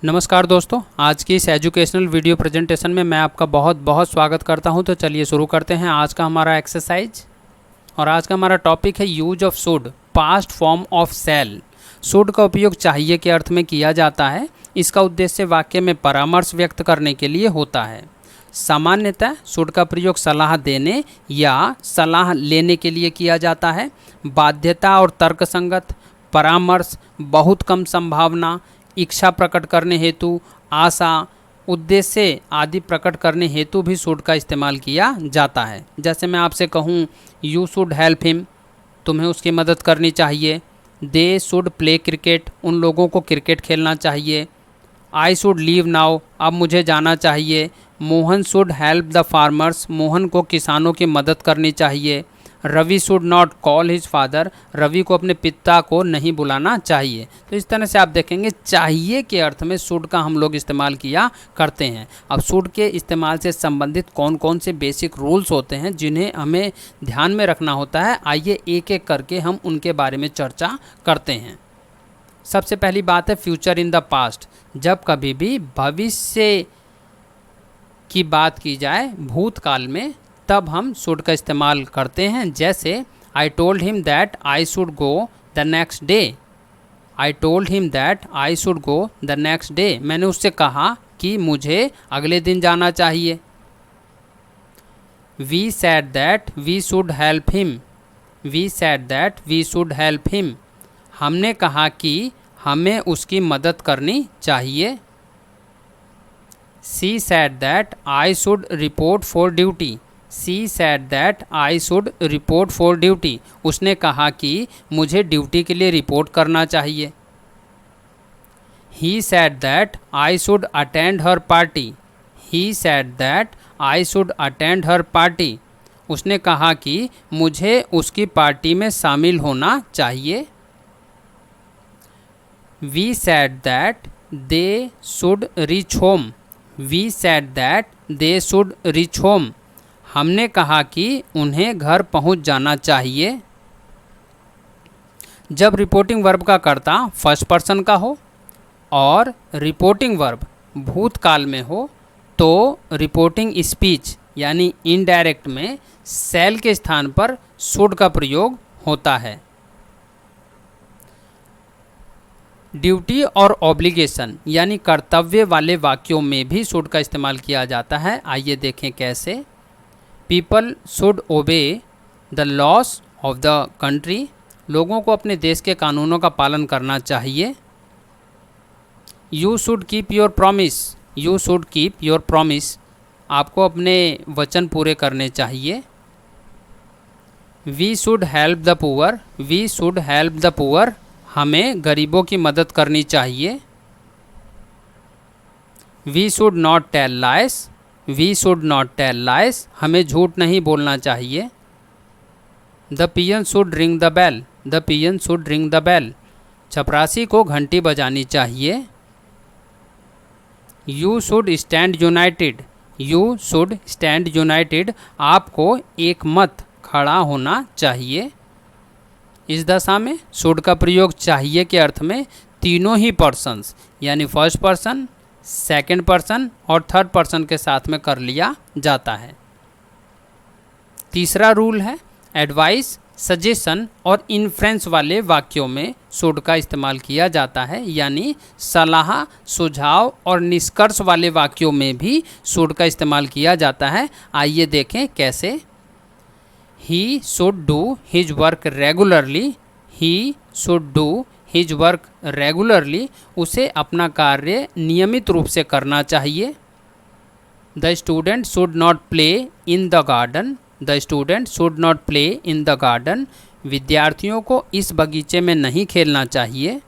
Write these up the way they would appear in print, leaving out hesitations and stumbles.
नमस्कार दोस्तों, आज की इस एजुकेशनल वीडियो प्रेजेंटेशन में मैं आपका बहुत बहुत स्वागत करता हूं। तो चलिए शुरू करते हैं आज का हमारा एक्सरसाइज। और आज का हमारा टॉपिक है use of should, past form of shall. Should का उपयोग चाहिए के अर्थ में किया जाता है। इसका उद्देश्य वाक्य में परामर्श व्यक्त करने के लिए होता है। सामान्यतः शुड का प्रयोग सलाह देने या सलाह लेने के लिए किया जाता है। बाध्यता और तर्कसंगत, परामर्श, बहुत कम संभावना, इच्छा प्रकट करने हेतु, आशा, उद्देश्य आदि प्रकट करने हेतु भी शुड का इस्तेमाल किया जाता है। जैसे मैं आपसे कहूँ यू शुड हेल्प हिम, तुम्हें उसकी मदद करनी चाहिए। दे शुड प्ले क्रिकेट, उन लोगों को क्रिकेट खेलना चाहिए। आई शुड लीव नाउ, अब मुझे जाना चाहिए। Mohan should help the farmers, Mohan को किसानों की मदद करनी चाहिए। Ravi should not call his father, Ravi को अपने पिता को नहीं बुलाना चाहिए। तो इस तरह से आप देखेंगे चाहिए के अर्थ में शुड का हम लोग इस्तेमाल किया करते हैं। अब शुड के इस्तेमाल से संबंधित कौन कौन से बेसिक रूल्स होते हैं जिन्हें हमें ध्यान में रखना होता है, आइए एक एक करके हम उनके बारे में चर्चा करते हैं। सबसे पहली बात है फ्यूचर इन द पास्ट। जब कभी भी भविष्य की बात की जाए भूतकाल में, तब हम शुड का इस्तेमाल करते हैं। जैसे I told him that I should go the next day. I told him that I should go the next day, मैंने उससे कहा कि मुझे अगले दिन जाना चाहिए। We said that we should help him. We said that we should help him, हमने कहा कि हमें उसकी मदद करनी चाहिए। She said that I should report for duty. She said that I should report for duty, उसने कहा कि मुझे ड्यूटी के लिए रिपोर्ट करना चाहिए। He said that I should attend her party. He said that I should attend her party, उसने कहा कि मुझे उसकी पार्टी में शामिल होना चाहिए। We said that they should reach home. We said that they should reach home, हमने कहा कि उन्हें घर पहुंच जाना चाहिए। जब रिपोर्टिंग वर्ब का कर्ता फर्स्ट पर्सन का हो और रिपोर्टिंग वर्ब भूतकाल में हो, तो रिपोर्टिंग स्पीच यानी इनडायरेक्ट में शैल के स्थान पर शुड का प्रयोग होता है। ड्यूटी और ऑब्लिगेशन यानी कर्तव्य वाले वाक्यों में भी शुड का इस्तेमाल किया जाता है। आइए देखें कैसे। People should obey the loss of the country, लोगों को अपने देश के कानूनों का पालन करना चाहिए। You should keep your promise. You should keep your promise, आपको अपने वचन पूरे करने चाहिए। We should help the poor. We should help the poor, हमें गरीबों की मदद करनी चाहिए। We should not tell lies. We should not tell lies, हमें झूठ नहीं बोलना चाहिए। The peon should ring the bell. The peon should ring the bell, चपरासी को घंटी बजानी चाहिए। You should stand United. You should stand United, आपको एक मत खड़ा होना चाहिए। इस दशा में शुड का प्रयोग चाहिए के अर्थ में तीनों ही पर्सन्स यानी फर्स्ट पर्सन, सेकंड पर्सन और थर्ड पर्सन के साथ में कर लिया जाता है। तीसरा रूल है एडवाइस, सजेशन और इन्फ्रेंस वाले वाक्यों में शुड का इस्तेमाल किया जाता है, यानी सलाह, सुझाव और निष्कर्ष वाले वाक्यों में भी शुड का इस्तेमाल किया जाता है। आइए देखें कैसे। He should do his work regularly. He should do his work regularly, उसे अपना कार्य नियमित रूप से करना चाहिए। The student should not play in the garden. The student should not play in the garden, विद्यार्थियों को इस बगीचे में नहीं खेलना चाहिए।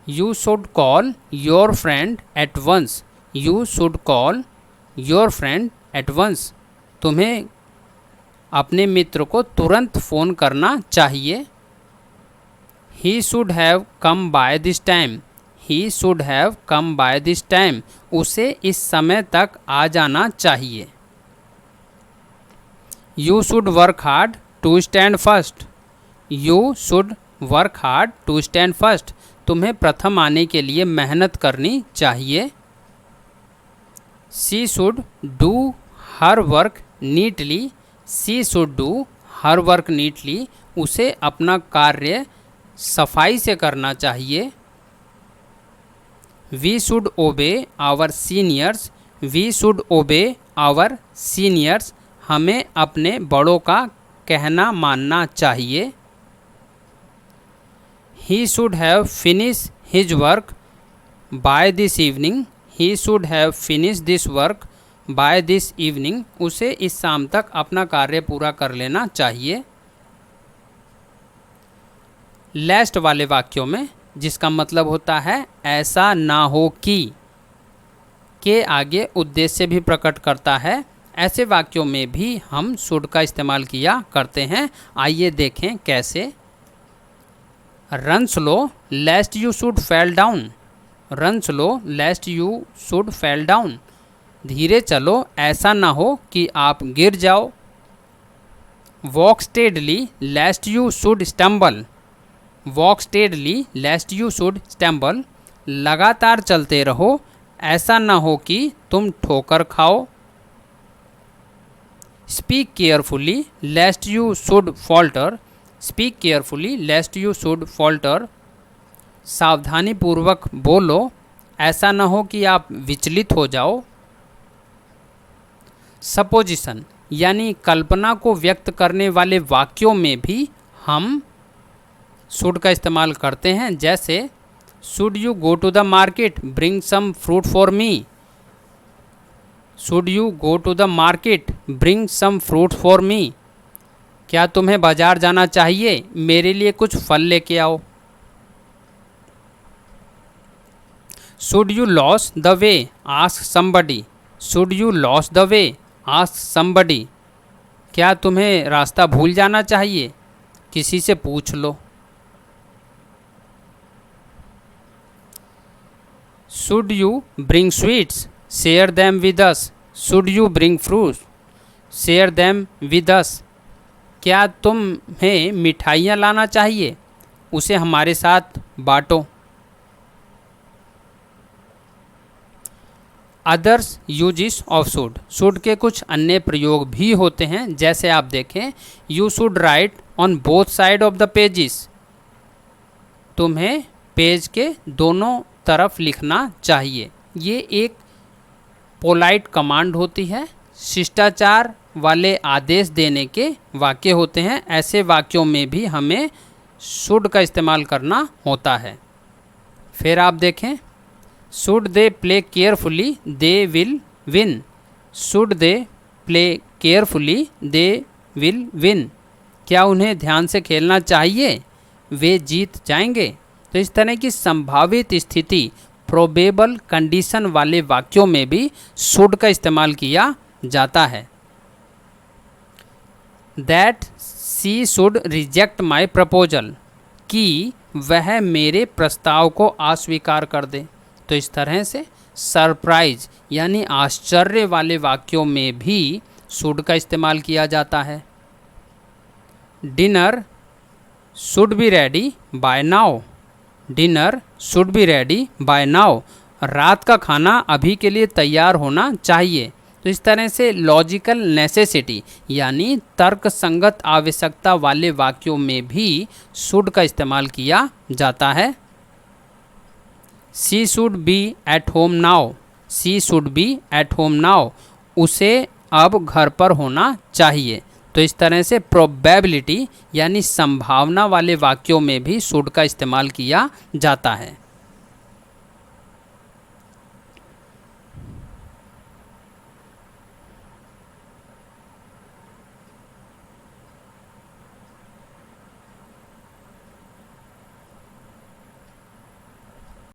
You should call your friend at once. You should call your friend at once, तुम्हें अपने मित्र को तुरंत फ़ोन करना चाहिए। He should have come by this time. He should have come by this time, उसे इस समय तक आ जाना चाहिए। You should work hard to stand first. You should work hard to stand first, तुम्हें प्रथम आने के लिए मेहनत करनी चाहिए। She should do her work neatly. She should do her work neatly. उसे अपना कार्य सफाई से करना चाहिए। We should obey our seniors. We should obey our seniors. हमें अपने बड़ों का कहना मानना चाहिए। He should have finish his work by this evening. He should have finish this work by this evening. उसे इस शाम तक अपना कार्य पूरा कर लेना चाहिए। लास्ट वाले वाक्यों में, जिसका मतलब होता है ऐसा ना हो कि, के आगे उद्देश्य भी प्रकट करता है, ऐसे वाक्यों में भी हम शुड का इस्तेमाल किया करते हैं। आइए देखें कैसे। Run slow लेस्ट you should fell down. Run slow लेस्ट you should fell down. धीरे चलो ऐसा ना हो कि आप गिर जाओ। Walk steadily लेस्ट you should stumble. Walk steadily लेस्ट you should stumble. लगातार चलते रहो ऐसा ना हो कि तुम ठोकर खाओ। Speak carefully लेस्ट you should falter. Speak carefully लेस्ट you should falter. सावधानी पूर्वक बोलो ऐसा ना हो कि आप विचलित हो जाओ। सपोजिशन यानी कल्पना को व्यक्त करने वाले वाक्यों में भी हम शुड का इस्तेमाल करते हैं। जैसे should you go to the market bring some fruit for me. Should you go to the market bring some fruit for me. क्या तुम्हें बाजार जाना चाहिए, मेरे लिए कुछ फल लेके आओ। Should you lose the way ask somebody. Should you lose the way ask somebody. क्या तुम्हें रास्ता भूल जाना चाहिए, किसी से पूछ लो। Should you bring sweets share them with us. Should you bring fruits share them with us. क्या तुम्हें मिठाइयाँ लाना चाहिए, उसे हमारे साथ बांटो। Others uses of should. Should के कुछ अन्य प्रयोग भी होते हैं। जैसे आप देखें, you should write on both side of the pages. तुम्हें पेज के दोनों तरफ लिखना चाहिए। ये एक पोलाइट कमांड होती है, शिष्टाचार वाले आदेश देने के वाक्य होते हैं। ऐसे वाक्यों में भी हमें शुड का इस्तेमाल करना होता है। फिर आप देखें, should they play carefully they will win. Should they play carefully they will win. क्या उन्हें ध्यान से खेलना चाहिए, वे जीत जाएंगे। तो इस तरह की संभावित स्थिति, प्रोबेबल कंडीशन वाले वाक्यों में भी शुड का इस्तेमाल किया जाता है। That she should reject my proposal. कि वह मेरे प्रस्ताव को अस्वीकार कर दे। तो इस तरह से सरप्राइज यानी आश्चर्य वाले वाक्यों में भी शुड का इस्तेमाल किया जाता है। Dinner should be ready bye now. Dinner should be ready bye now. रात का खाना अभी के लिए तैयार होना चाहिए। तो इस तरह से लॉजिकल नेसेसिटी यानी तर्कसंगत आवश्यकता वाले वाक्यों में भी शुड का इस्तेमाल किया जाता है। She should be at home now. She should be at home now. उसे अब घर पर होना चाहिए। तो इस तरह से प्रोबेबिलिटी यानी संभावना वाले वाक्यों में भी शुड का इस्तेमाल किया जाता है।